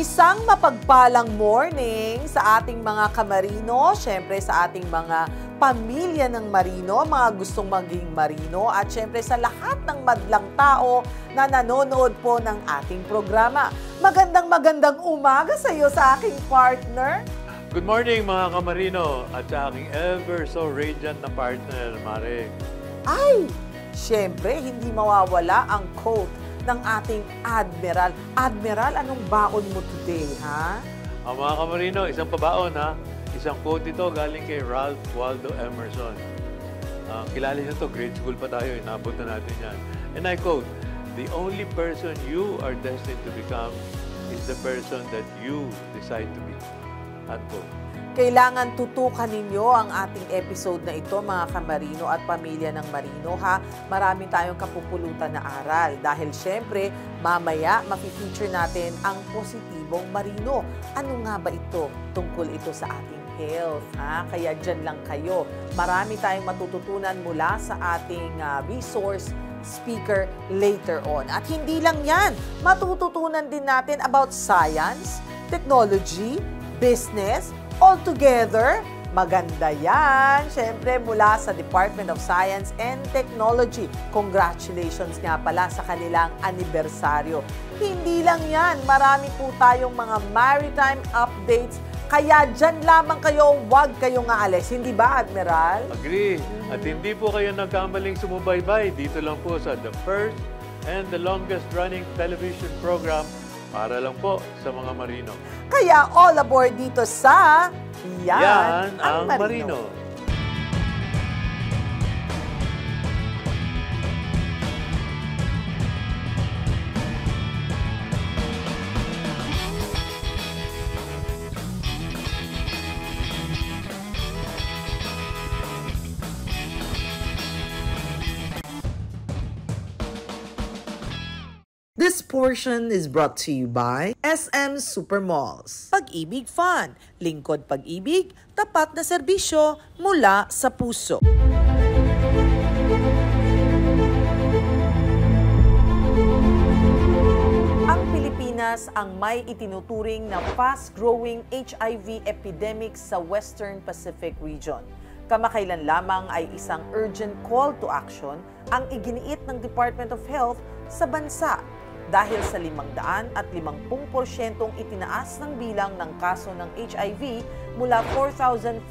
Isang mapagpalang morning sa ating mga kamarino, syempre sa ating mga pamilya ng marino, mga gustong maging marino, at syempre sa lahat ng madlang tao na nanonood po ng ating programa. Magandang umaga sa iyo sa aking partner. Good morning mga kamarino at sa aking ever so radiant na partner, Mare. Ay, syempre hindi mawawala ang quote ng ating Admiral. Admiral, anong baon mo today, ha? Mga kamarino, isang pabaon ha. Isang quote ito galing kay Ralph Waldo Emerson. Kilala niyo to, grade school pa tayo, inabot na natin yan. And I quote, "The only person you are destined to become is the person that you decide to be." Unquote. Kailangan tutukan ninyo ang ating episode na ito, mga kamarino at pamilya ng marino, ha? Marami tayong kapupulutan na aral dahil syempre, mamaya mapi-feature natin ang positibong marino. Ano nga ba ito? Tungkol ito sa ating health, ha? Kaya dyan lang kayo. Marami tayong matututunan mula sa ating resource speaker later on. At hindi lang yan, matututunan din natin about science, technology, business, all together, maganda yan. Siyempre, mula sa Department of Science and Technology. Congratulations nga pala sa kanilang anibersaryo. Hindi lang yan, marami po tayong mga maritime updates. Kaya dyan lamang kayo, huwag kayong aalis. Hindi ba, Admiral? Agree. At hindi po kayo nagkamaling sumubaybay. Dito lang po sa the first and the longest running television program para lang po sa mga marino. Kaya all aboard dito sa Yan ang Marino. This portion is brought to you by SM Supermalls. Pag-ibig Fun, lingkod pag-ibig, tapat na serbisyo mula sa puso. Ang Pilipinas ang may itinuturing na fast-growing HIV epidemic sa Western Pacific region. Kamakailan lamang ay isang urgent call to action ang iginiit ng Department of Health sa bansa dahil sa 550% itinaas ng bilang ng kaso ng HIV mula 4,400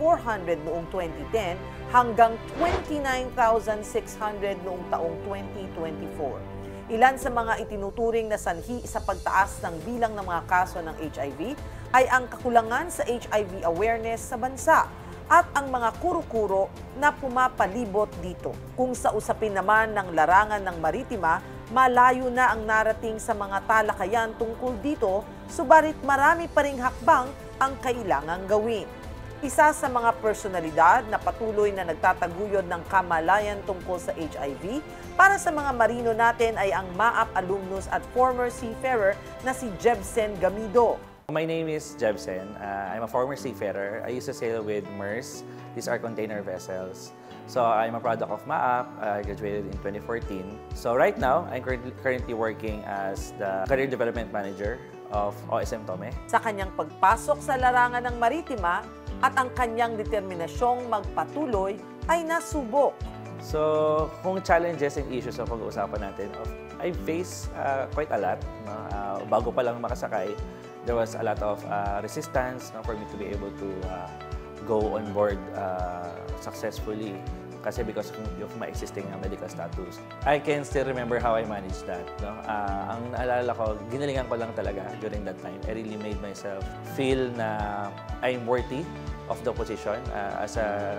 noong 2010 hanggang 29,600 noong taong 2024. Ilan sa mga itinuturing na sanhi sa pagtaas ng bilang ng mga kaso ng HIV ay ang kakulangan sa HIV awareness sa bansa at ang mga kuro-kuro na pumapalibot dito. Kung sa usapin naman ng larangan ng maritima, malayo na ang narating sa mga talakayan tungkol dito, subalit marami pa ring hakbang ang kailangang gawin. Isa sa mga personalidad na patuloy na nagtataguyod ng kamalayan tungkol sa HIV para sa mga marino natin ay ang MAAP alumnus at former seafarer na si Jebsen Gamido. My name is Jebsen. I'm a former seafarer. I used to sail with MERS. These are container vessels. So I'm a product of MAAP. I graduated in 2014. So right now, I'm currently working as the Career Development Manager of OSM Tome. Sa kanyang pagpasok sa larangan ng maritima at ang kanyang determinasyong magpatuloy ay nasubok. So kung challenges and issues ang pag-uusapan natin, I faced quite a lot. Bago pa lang makasakay, there was a lot of resistance for me to be able to go on board successfully kasi because of my existing medical status. I can still remember how I managed that. No? Ang naalala ko, ginalingan ko lang talaga during that time. I really made myself feel na I'm worthy of the position as a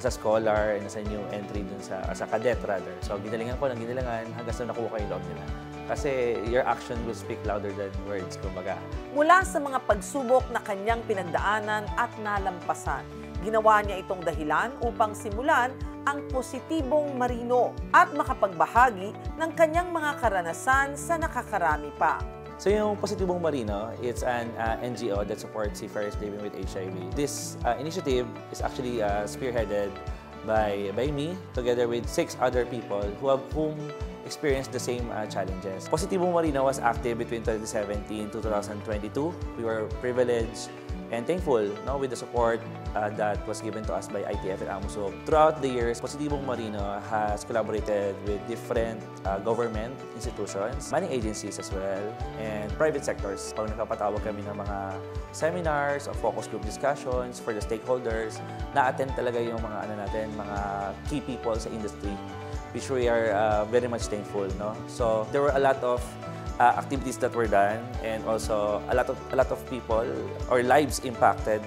scholar and as a new entry dun as a cadet rather. So ginalingan ko hanggang sa nakuha ko yung loob nila. Kasi your action will speak louder than words, kumbaga. Mula sa mga pagsubok na kanyang pinagdaanan at nalampasan, ginawa niya itong dahilan upang simulan ang positibong marino at makapagbahagi ng kanyang mga karanasan sa nakakarami pa. So yung Positibong Marino, it's an NGO that supports seafarers living with HIV. This initiative is actually spearheaded by me together with 6 other people whom experienced the same challenges. Positivo Marino was active between 2017 to 2022. We were privileged and thankful with the support that was given to us by ITF and AMUSOB. Throughout the years, Positivo Marino has collaborated with different government institutions, money agencies as well, and private sectors. Pag nakapatawag kami ng mga seminars or focus group discussions for the stakeholders, na-attend talaga yung mga key people sa industry, which we are very much thankful. So there were a lot of activities that were done, and also a lot of people or lives impacted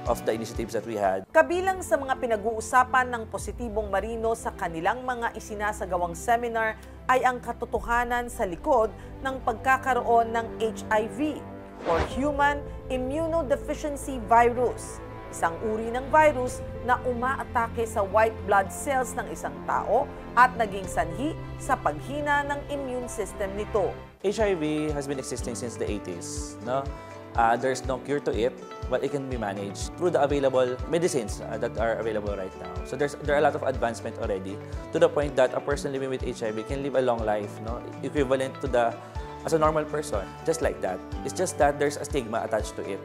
of the initiatives that we had. Kabilang sa mga pinag-uusapan ng Positibong Marino sa kanilang mga isinasagawang seminar ay ang katotohanan sa likod ng pagkakaroon ng HIV or Human Immunodeficiency Virus, isang uri ng virus na umaatake sa white blood cells ng isang tao at naging sanhi sa paghina ng immune system nito. HIV has been existing since the 80s. There's no cure to it, but it can be managed through the available medicines that are available right now. So there are a lot of advancement already, to the point that a person living with HIV can live a long life, equivalent to as a normal person, just like that. It's just that there's a stigma attached to it.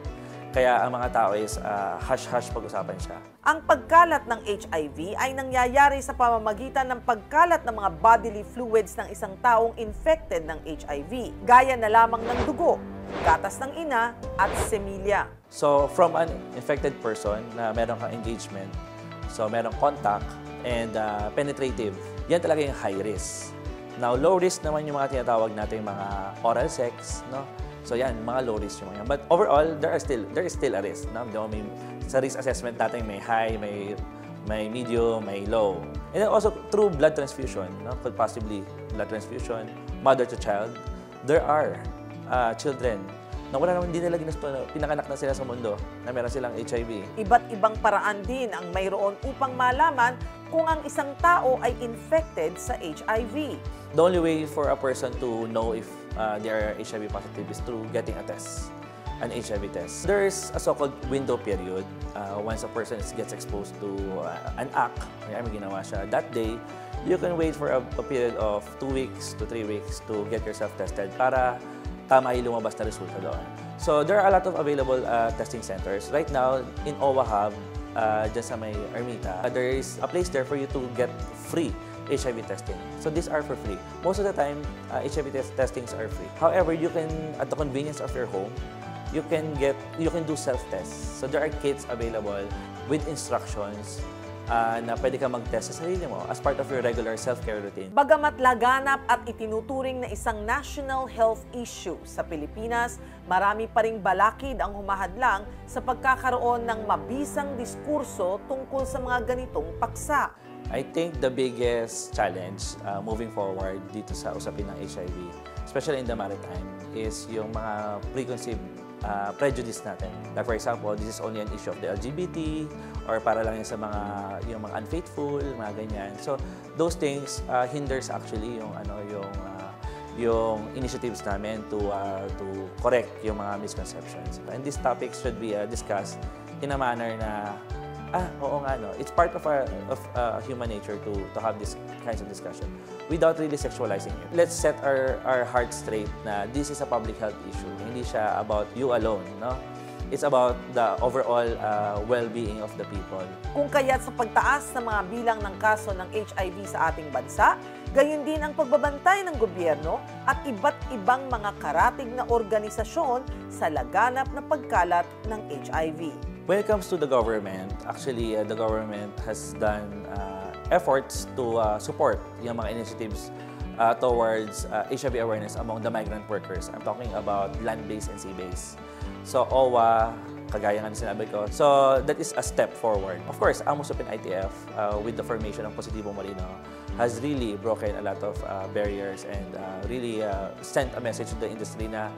Kaya ang mga tao is hush-hush pag-usapan siya. Ang pagkalat ng HIV ay nangyayari sa pamamagitan ng pagkalat ng mga bodily fluids ng isang taong infected ng HIV, gaya na lamang ng dugo, gatas ng ina at semilya. So from an infected person na meron kang engagement, so merong contact and penetrative, yan talaga yung high risk. Now, low risk naman yung mga tinatawag natin mga oral sex, So yan, mga low risk yung mga yan. But overall, there is still a risk. Sa risk assessment natin, may high, may medium, may low. And then also through blood transfusion, could possibly blood transfusion, mother to child, there are children na wala naman, hindi nila pinanganak na sila sa mundo na meron silang HIV. Iba't ibang paraan din ang mayroon upang malaman kung ang isang tao ay infected sa HIV. The only way for a person to know if they are HIV positive is through getting a test, an HIV test. There is a so-called window period once a person gets exposed to an act, may ginawa siya that day, you can wait for a period of 2 weeks to 3 weeks to get yourself tested para tama yung lumabas na resulta doon. So there are a lot of available testing centers. Right now, in OWA Hub, dyan sa may Ermita, there is a place there for you to get free HIV testing. So these are for free. Most of the time, HIV testings are free. However, you can, at the convenience of your home, you can do self-tests. So there are kits available with instructions na pwede ka mag-test sa sarili mo as part of your regular self-care routine. Bagamat laganap at itinuturing na isang national health issue sa Pilipinas, marami pa ring balakid ang humahadlang sa pagkakaroon ng mabisang diskurso tungkol sa mga ganitong paksa. I think the biggest challenge moving forward dito sa usapin ng HIV, especially in the maritime, is yung mga preconceived prejudice natin. Like for example, this is only an issue of the LGBT, or para lang yung sa mga unfaithful, mga ganyan. So those things hinders actually yung initiatives namin to correct yung mga misconceptions. And these topics should be discussed in a manner na oo nga, it's part of human nature to have these kinds of discussion without really sexualizing it. Let's set our hearts straight na this is a public health issue. Hindi siya about you alone, It's about the overall well-being of the people. Kung kaya't sa pagtaas ng mga bilang ng kaso ng HIV sa ating bansa, gayon din ang pagbabantay ng gobyerno at iba't ibang mga karatig na organisasyon sa laganap na pagkalat ng HIV. When it comes to the government, actually, the government has done efforts to support yung mga initiatives towards HIV awareness among the migrant workers. I'm talking about land-based and sea-based. So, OWA, kagaya nga sinabi ko. So, that is a step forward. Of course, AMUSOB and ITF, with the formation ng Positivo Marino, has really broken a lot of barriers and really sent a message to the industry na,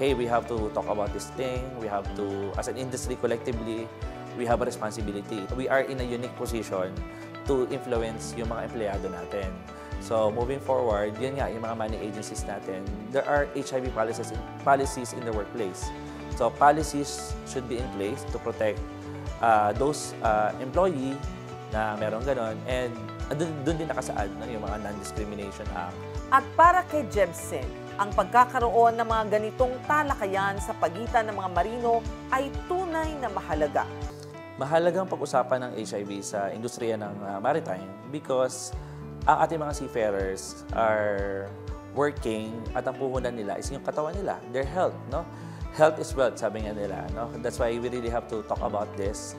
hey, we have to talk about this thing. We have to, as an industry collectively, we have a responsibility. We are in a unique position to influence yung mga empleyado natin. So, moving forward, yun nga, yung mga money agencies natin, there are HIV policies in the workplace. So, policies should be in place to protect those employee na meron ganon. And doon din nakasaad yung mga Non-Discrimination Act, At para kay Jebsen, ang pagkakaroon ng mga ganitong talakayan sa pagitan ng mga marino ay tunay na mahalaga. Mahalagang pag-usapan ng HIV sa industriya ng maritime because ang ating mga seafarers are working at ang puhunan nila is yung katawan nila, their health, no? Health is wealth, sabi nga nila, no? That's why we really have to talk about this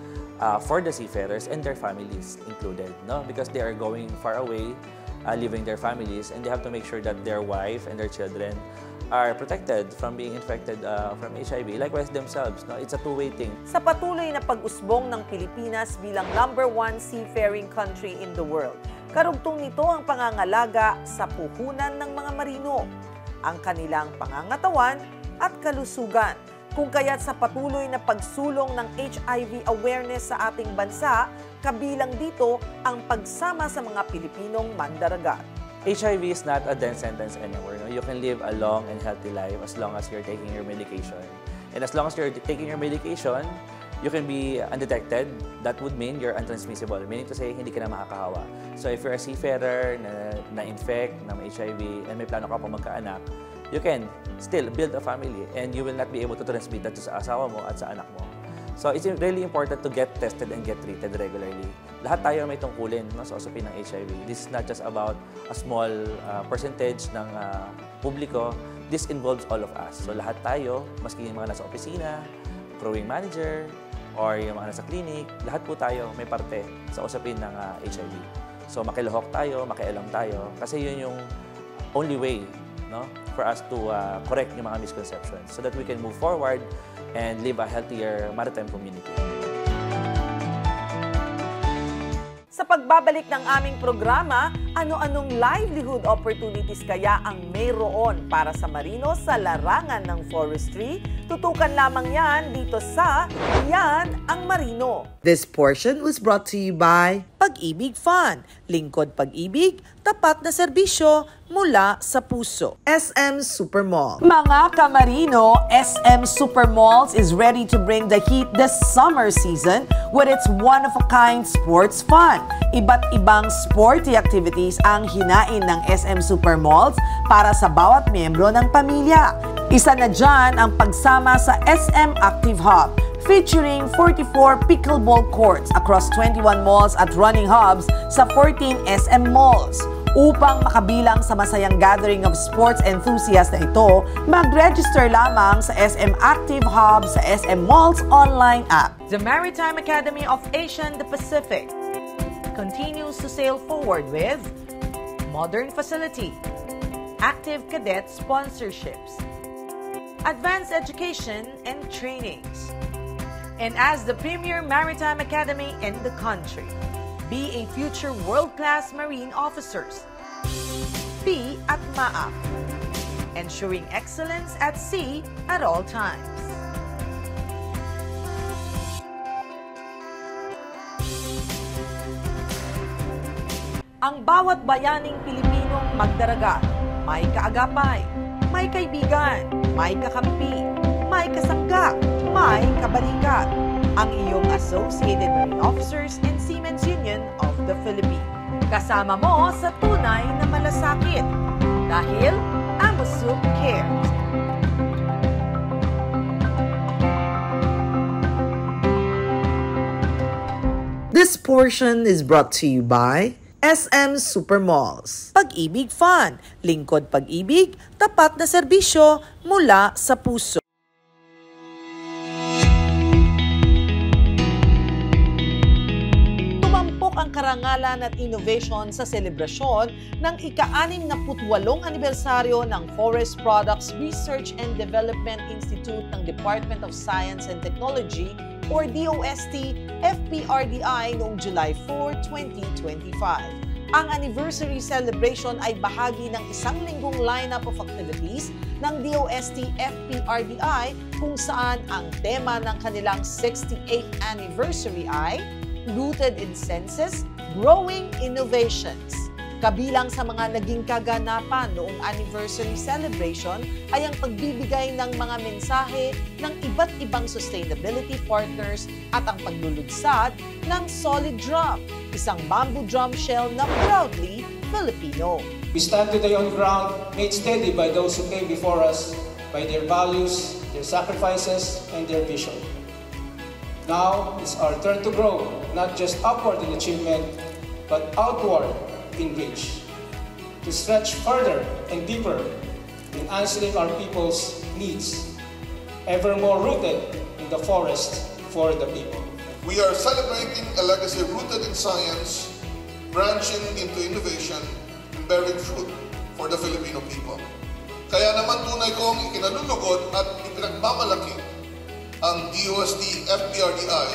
for the seafarers and their families included, no? Because they are going far away, leaving their families, and they have to make sure that their wife and their children are protected from being infected from HIV. Likewise themselves, no? It's a two-way thing. Sa patuloy na pag-usbong ng Pilipinas bilang #1 seafaring country in the world, karugtong nito ang pangangalaga sa puhunan ng mga marino, ang kanilang pangangatawan at kalusugan. Kung kaya't sa patuloy na pagsulong ng HIV awareness sa ating bansa, kabilang dito ang pagsama sa mga Pilipinong mandaragat. HIV is not a death sentence anymore. No? You can live a long and healthy life as long as you're taking your medication. And as long as you're taking your medication, you can be undetected. That would mean you're untransmissible, meaning to say, hindi ka na makakahawa. So if you're a seafarer na-infect ng HIV and may plano ka pang magkaanak, you can still build a family and you will not be able to transmit that sa asawa mo at sa anak mo. So it's really important to get tested and get treated regularly. Lahat tayo may tungkulin, no, sa usapin ng HIV. This is not just about a small percentage ng publiko. This involves all of us. So lahat tayo, maski yung mga nasa opisina, crewing manager, or yung mga nasa clinic, lahat po tayo may parte sa usapin ng HIV. So makilahok tayo, makialam tayo, kasi yun yung only way, no, for us to correct yung mga misconceptions so that we can move forward and live a healthier maritime community. Sa pagbabalik ng aming programa, ano-anong livelihood opportunities kaya ang mayroon para sa marino sa larangan ng forestry? Tutukan lamang yan dito sa Yan ang Marino. This portion was brought to you by Pag-ibig Fund, lingkod pag-ibig, tapat na serbisyo mula sa puso. SM Supermall. Mga kamarino, SM Supermalls is ready to bring the heat this summer season with its one-of-a-kind sports fun. Iba't ibang sporty activities ang hinain ng SM Supermalls para sa bawat miyembro ng pamilya. Isa na dyan ang pagsama sa SM Active Hub, featuring 44 pickleball courts across 21 malls at running hubs sa 14 SM malls. Upang makabilang sa masayang gathering of sports enthusiasts na ito, mag-register lamang sa SM Active Hub sa SM Malls online app. The Maritime Academy of Asia and the Pacific continues to sail forward with modern facility, active cadet sponsorships, advanced education and trainings. And as the premier maritime academy in the country, be a future world-class marine officers. Be at MAAP, ensuring excellence at sea at all times. Ang bawat bayaning Pilipinong magdaragat, may kaagapay, may kaibigan, may kakampi, may kasangga, may kabalikat. Ang iyong Associated Marine Officers and Seamen's Union of the Philippines. Kasama mo sa tunay na malasakit dahil AMOSUP cares. This portion is brought to you by SM Supermalls. Pag-ibig Fund, lingkod pag-ibig, tapat na serbisyo mula sa puso. Tumampok ang karangalan at innovation sa selebrasyon ng ika-68 anibersaryo ng Forest Products Research and Development Institute ng Department of Science and Technology or DOST FPRDI noong July 4, 2025. Ang anniversary celebration ay bahagi ng isang linggong lineup of activities ng DOST FPRDI kung saan ang tema ng kanilang 68th anniversary ay Rooted in Senses, Growing Innovations. Kabilang sa mga naging kaganapan noong anniversary celebration ay ang pagbibigay ng mga mensahe ng iba't ibang sustainability partners at ang pagluludsad ng Solid Drum, isang bamboo drum shell na proudly Filipino. We stand today on ground made steady by those who came before us, by their values, their sacrifices, and their vision. Now it's our turn to grow, not just upward in achievement, but outward in reach. To stretch further and deeper in answering our people's needs, ever more rooted in the forest for the people. We are celebrating a legacy rooted in science, branching into innovation, and bearing fruit for the Filipino people. Kaya naman tunay kong ikinalulugod at ipinagmamalaki ang DOST FPRDI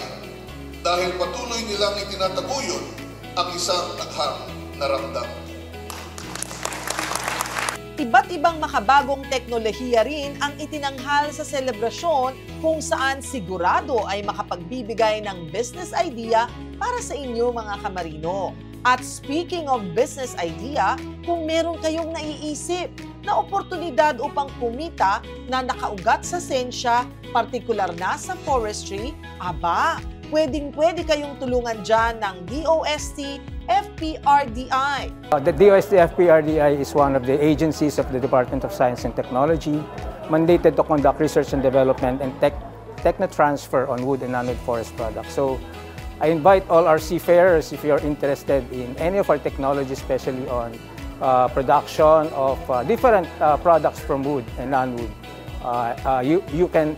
dahil patuloy nilang itinataguyod ang isang agham na ramdam. Iba't ibang makabagong teknolohiya rin ang itinanghal sa selebrasyon kung saan sigurado ay makapagbibigay ng business idea para sa inyo mga kamarino. At speaking of business idea, kung meron kayong naiisip na oportunidad upang kumita na nakaugat sa sensya, partikular na sa forestry, aba, pwedeng-pwede kayong tulungan dyan ng DOST FPRDI. The DOST FPRDI is one of the agencies of the Department of Science and Technology, mandated to conduct research and development and techno-transfer on wood and non-wood forest products. So, I invite all our seafarers, if you're interested in any of our technology, especially on production of different products from wood and non-wood, you can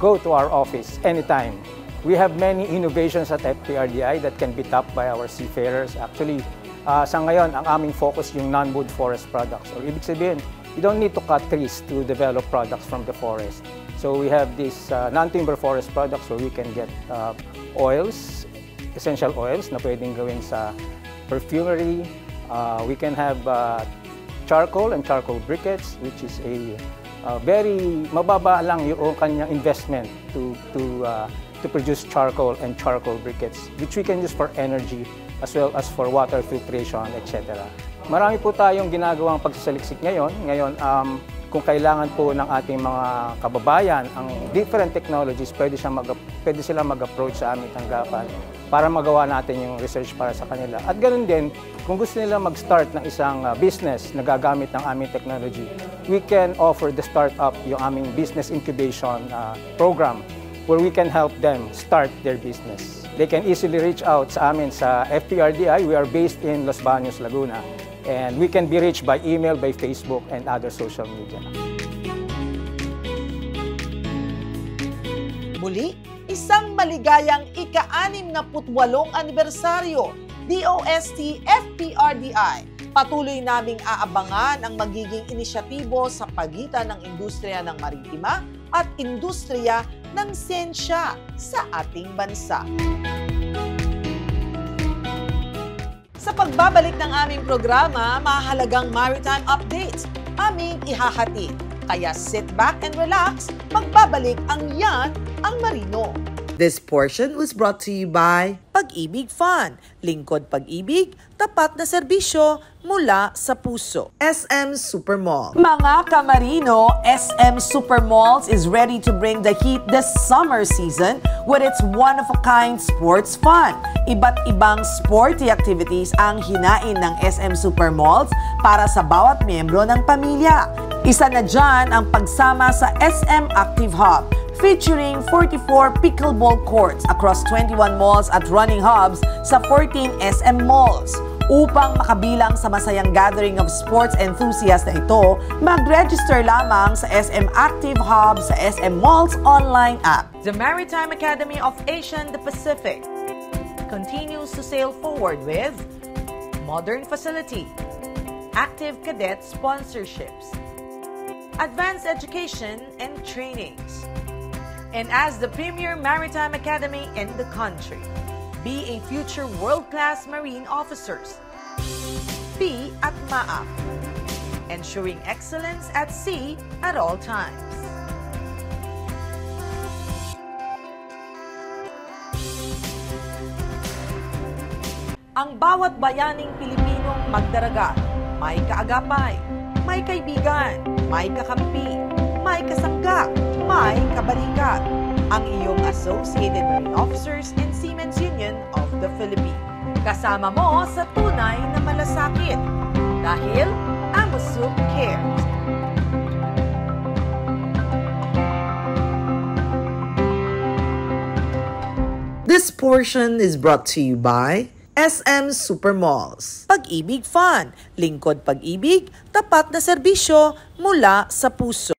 go to our office anytime. We have many innovations at FPRDI that can be tapped by our seafarers. Actually, sa ngayon, ang aming focus yung non-wood forest products. Or ibig sabihin, you don't need to cut trees to develop products from the forest. So we have these non-timber forest products where we can get oils, essential oils na pwedeng gawin sa perfumery. We can have charcoal and charcoal briquettes, which is a very mababa lang yung kanyang investment to produce charcoal and charcoal briquettes, which we can use for energy as well as for water filtration, etc. Marami po tayong ginagawang pagsasaliksik ngayon. Kung kailangan po ng ating mga kababayan ang different technologies, pwede sila mag-approach sa aming tanggapan para magawa natin yung research para sa kanila. At ganoon din, kung gusto nila mag-start ng isang business na gagamit ng aming technology, we can offer the startup yung aming business incubation program where we can help them start their business. They can easily reach out sa amin sa FPRDI. We are based in Los Baños, Laguna. And we can be reached by email, by Facebook, and other social media. Muli, isang maligayang ika-68 anibersaryo, DOST FPRDI. Patuloy naming aabangan ang magiging inisyatibo sa pagitan ng industriya ng maritima at industriya ng siyensya sa ating bansa. Sa pagbabalik ng aming programa, mahalagang maritime updates aming ihahatid. Kaya sit back and relax, magbabalik ang Yan ang Marino. This portion was brought to you by Pag-ibig Fund, lingkod pag-ibig, tapat na serbisyo mula sa puso. SM Supermall. Mga kamarino, SM Supermalls is ready to bring the heat this summer season with its one-of-a-kind sports fun. Iba't ibang sporty activities ang hinain ng SM Supermalls para sa bawat miyembro ng pamilya. Isa na dyan ang pagsama sa SM Active Hub, featuring 44 pickleball courts across 21 malls at running hubs sa 14 SM malls. Upang makabilang sa masayang gathering of sports enthusiasts na ito, mag-register lamang sa SM Active Hub sa SM Malls online app. The Maritime Academy of Asia and the Pacific continues to sail forward with modern facility, active cadet sponsorships, advanced education and trainings. And as the premier maritime academy in the country, be a future world-class marine officers. Be at MAAP, ensuring excellence at sea at all times. Ang bawat bayaning Pilipinong magdaragat, may kaagapay, may kaibigan, may kakampi, may kasangga, may kabalikat. Ang iyong Associated Marine Officers and Seamen's Union of the Philippines. Kasama mo sa tunay na malasakit. Dahil Aquasoup Care. This portion is brought to you by SM Supermalls. Pag-ibig Fun, lingkod pag-ibig, tapat na serbisyo mula sa puso.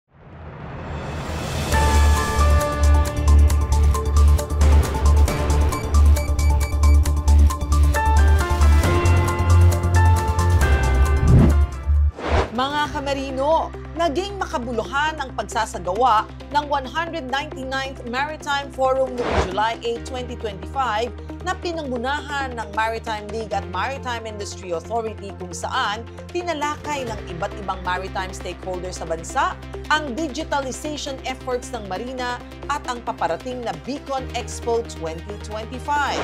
Mga kamarino, naging makabuluhan ang pagsasagawa ng 199th Maritime Forum noong July 8, 2025 na pinangunahan ng Maritime League at Maritime Industry Authority kung saan tinalakay ng iba't ibang maritime stakeholders sa bansa ang digitalization efforts ng marina at ang paparating na Beacon Expo 2025.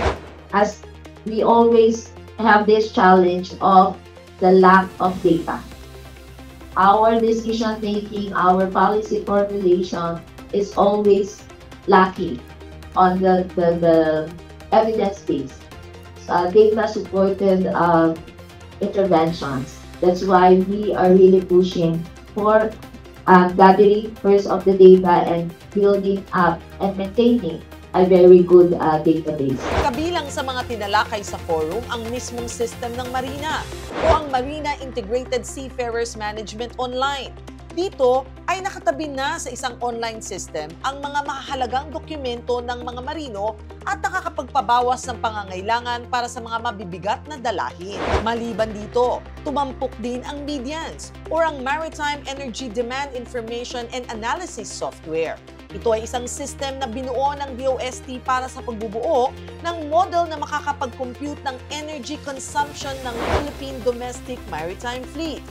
As we always have this challenge of the lack of data. Our decision making, our policy formulation is always lacking on the evidence based, data supported interventions. That's why we are really pushing for gathering first of the data and building up and maintaining a very good database. Kabilang sa mga tinalakay sa forum ang mismong system ng Marina o ang Marina Integrated Seafarers Management Online. Dito ay nakatabi na sa isang online system ang mga mahalagang dokumento ng mga marino at nakakapagpabawas ng pangangailangan para sa mga mabibigat na dalahin. Maliban dito, tumampok din ang MEDIANS o ang Maritime Energy Demand Information and Analysis Software. Ito ay isang system na binuo ng DOST para sa pagbubuo ng model na makakapag-compute ng energy consumption ng Philippine Domestic Maritime Fleet.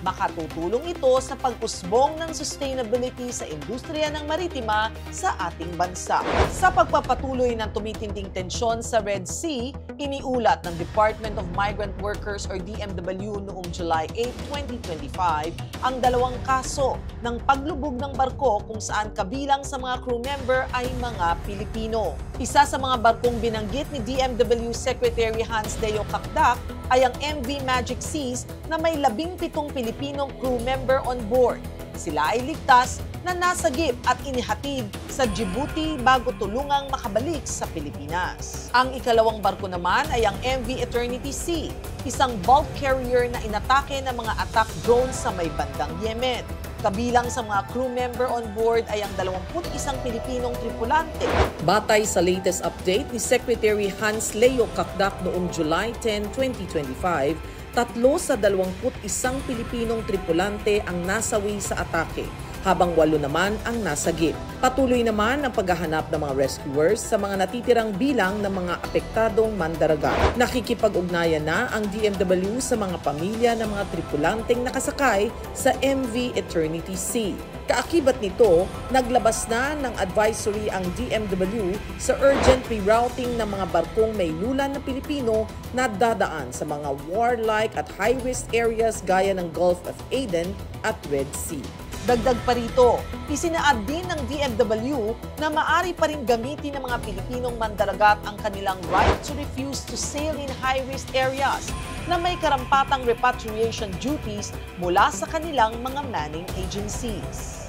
Makatutulong ito sa pag-usbong ng sustainability sa industriya ng maritima sa ating bansa. Sa pagpapatuloy ng tumitinding tensyon sa Red Sea, iniulat ng Department of Migrant Workers or DMW noong July 8, 2025 ang 2 kaso ng paglubog ng barko kung saan kabilang sa mga crew member ay mga Pilipino. Isa sa mga barkong binanggit ni DMW Secretary Hans Leo Cacdac ay ang MV Magic Seas na may 17 Pilipinong crew member on board. Sila ay ligtas na nasagip at inihatid sa Djibouti bago tulungang makabalik sa Pilipinas. Ang ikalawang barko naman ay ang MV Eternity Sea, isang bulk carrier na inatake ng mga attack drones sa may bandang Yemen. Kabilang sa mga crew member on board ay ang 21 Pilipinong tripulante. Batay sa latest update ni Secretary Hans Leo Cacdac noong July 10, 2025, 3 sa 21 Pilipinong tripulante ang nasawi sa atake, habang 8 naman ang nasagip. Patuloy naman ang paghahanap ng mga rescuers sa mga natitirang bilang ng mga apektadong mandaragat. Nakikipag-ugnayan na ang DMW sa mga pamilya ng mga tripulanteng nakasakay sa MV Eternity Sea. Kaakibat nito, naglabas na ng advisory ang DMW sa urgent rerouting ng mga barkong may lulan na Pilipino na dadaan sa mga warlike at high-risk areas gaya ng Gulf of Aden at Red Sea. Dagdag pa rito, isinaad din ng DMW na maaari pa rin gamitin ng mga Pilipinong mandaragat ang kanilang right to refuse to sail in high-risk areas na may karampatang repatriation duties mula sa kanilang mga manning agencies.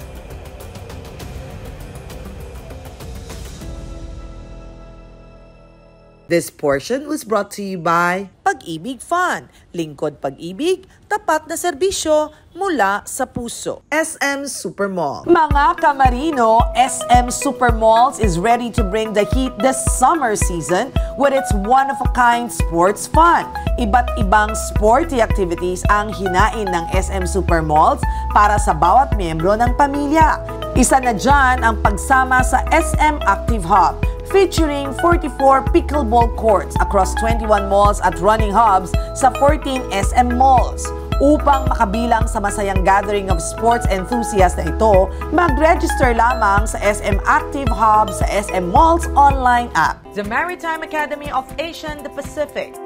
This portion was brought to you by Pag-ibig Fun, lingkod pag-ibig, tapat na serbisyo mula sa puso. SM Supermall. Mga kamarino, SM Supermalls is ready to bring the heat this summer season with its one-of-a-kind sports fun. Iba't ibang sporty activities ang hinain ng SM Supermalls para sa bawat miyembro ng pamilya. Isa na dyan ang pagsama sa SM Active Hub, featuring 44 pickleball courts across 21 malls at running hubs sa 14 SM malls. Upang makabilang sa masayang gathering of sports enthusiasts na ito, mag-register lamang sa SM Active Hub sa SM Malls online app. The Maritime Academy of Asia and the Pacific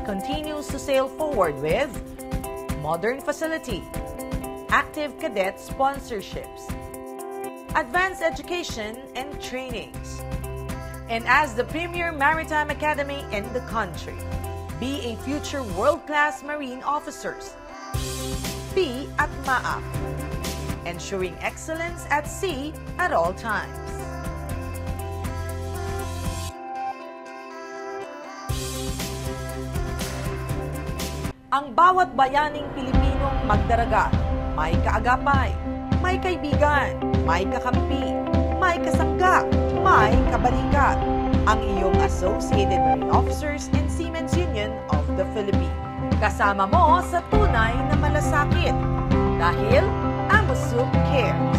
continues to sail forward with modern facility, active cadet sponsorships, advanced education and trainings, and as the premier maritime academy in the country, be a future world-class marine officers. P at MAAP. Ensuring excellence at sea at all times. Ang bawat bayaning Pilipinong magdaragat, may kaagapay, may kaibigan, may kakampi, may kasangga, may kabalikat. Ang iyong Associated Marine Officers and Seamen's Union of the Philippines. Kasama mo sa tunay na malasakit. Dahil AMUSUP cares.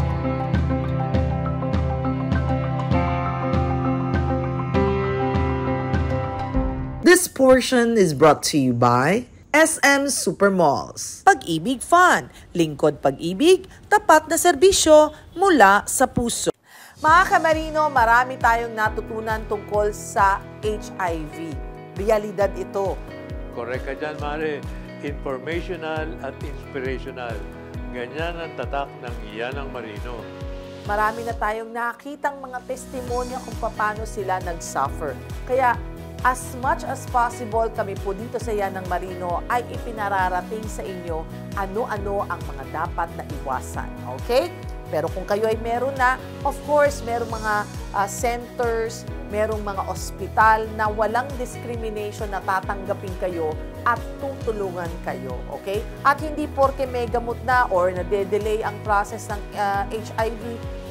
This portion is brought to you by SM Supermalls. Pag-ibig Fun, lingkod pag-ibig, tapat na serbisyo mula sa puso. Mga kamarino, marami tayong natutunan tungkol sa HIV. Realidad ito. Correct ka dyan, Mare. Informational at inspirational. Ganyan ang tatak ng Yanang Marino. Marami na tayong nakitang mga testimonya kung paano sila nag-suffer. Kaya, as much as possible, kami po dito sa Yanang Marino ay ipinararating sa inyo ano-ano ang mga dapat na iwasan. Okay? Pero kung kayo ay meron na, of course, merong mga centers, merong mga ospital na walang discrimination na tatanggapin kayo at tutulungan kayo. Okay? At hindi porke may gamot na or nade-delay ang process ng HIV,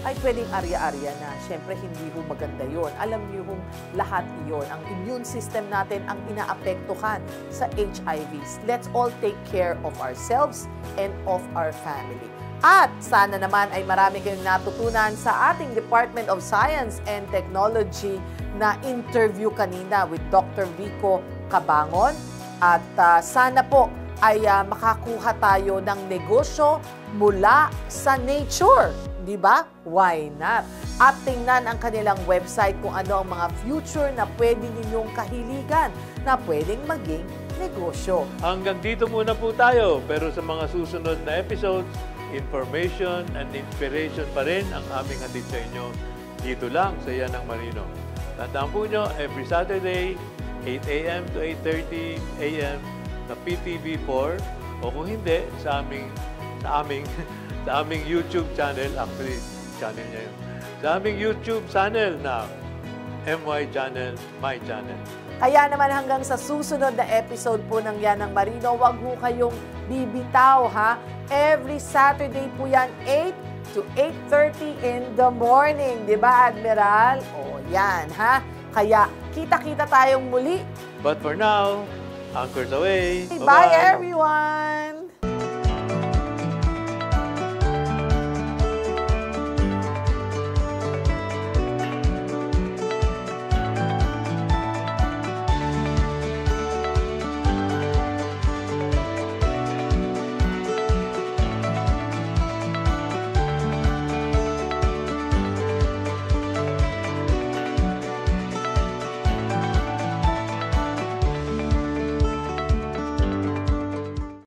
ay pwedeng arya-arya na. Siyempre, hindi ho maganda yon. Alam niyo hong lahat iyon. Ang immune system natin ang inaapektuhan sa HIVs. Let's all take care of ourselves and of our family. At sana naman ay marami kayong natutunan sa ating Department of Science and Technology na interview kanina with Dr. Vico Cabangon. At sana po ay makakuha tayo ng negosyo mula sa nature. Di ba? Why not? At tingnan ang kanilang website kung ano ang mga future na pwede ninyong kahiligan na pwedeng maging negosyo. Hanggang dito muna po tayo. Pero sa mga susunod na episodes, information and inspiration pa rin ang aming hatid sa inyo. Dito lang sa Yanang Marino. Tandaan po nyo, every Saturday, 8 a.m. to 8:30 a.m. sa PTV4 o kung hindi, sa aming YouTube channel, actually, channel niya yun. Sa aming YouTube channel na MY Channel, My Channel. Kaya naman hanggang sa susunod na episode po ng Yanang Marino, wag ho kayong bibitaw, ha? Every Saturday po yan, 8 to 8:30 in the morning. Di ba, Admiral? O, yan, ha? Kaya kita-kita tayong muli. But for now, anchors away. Bye, everyone!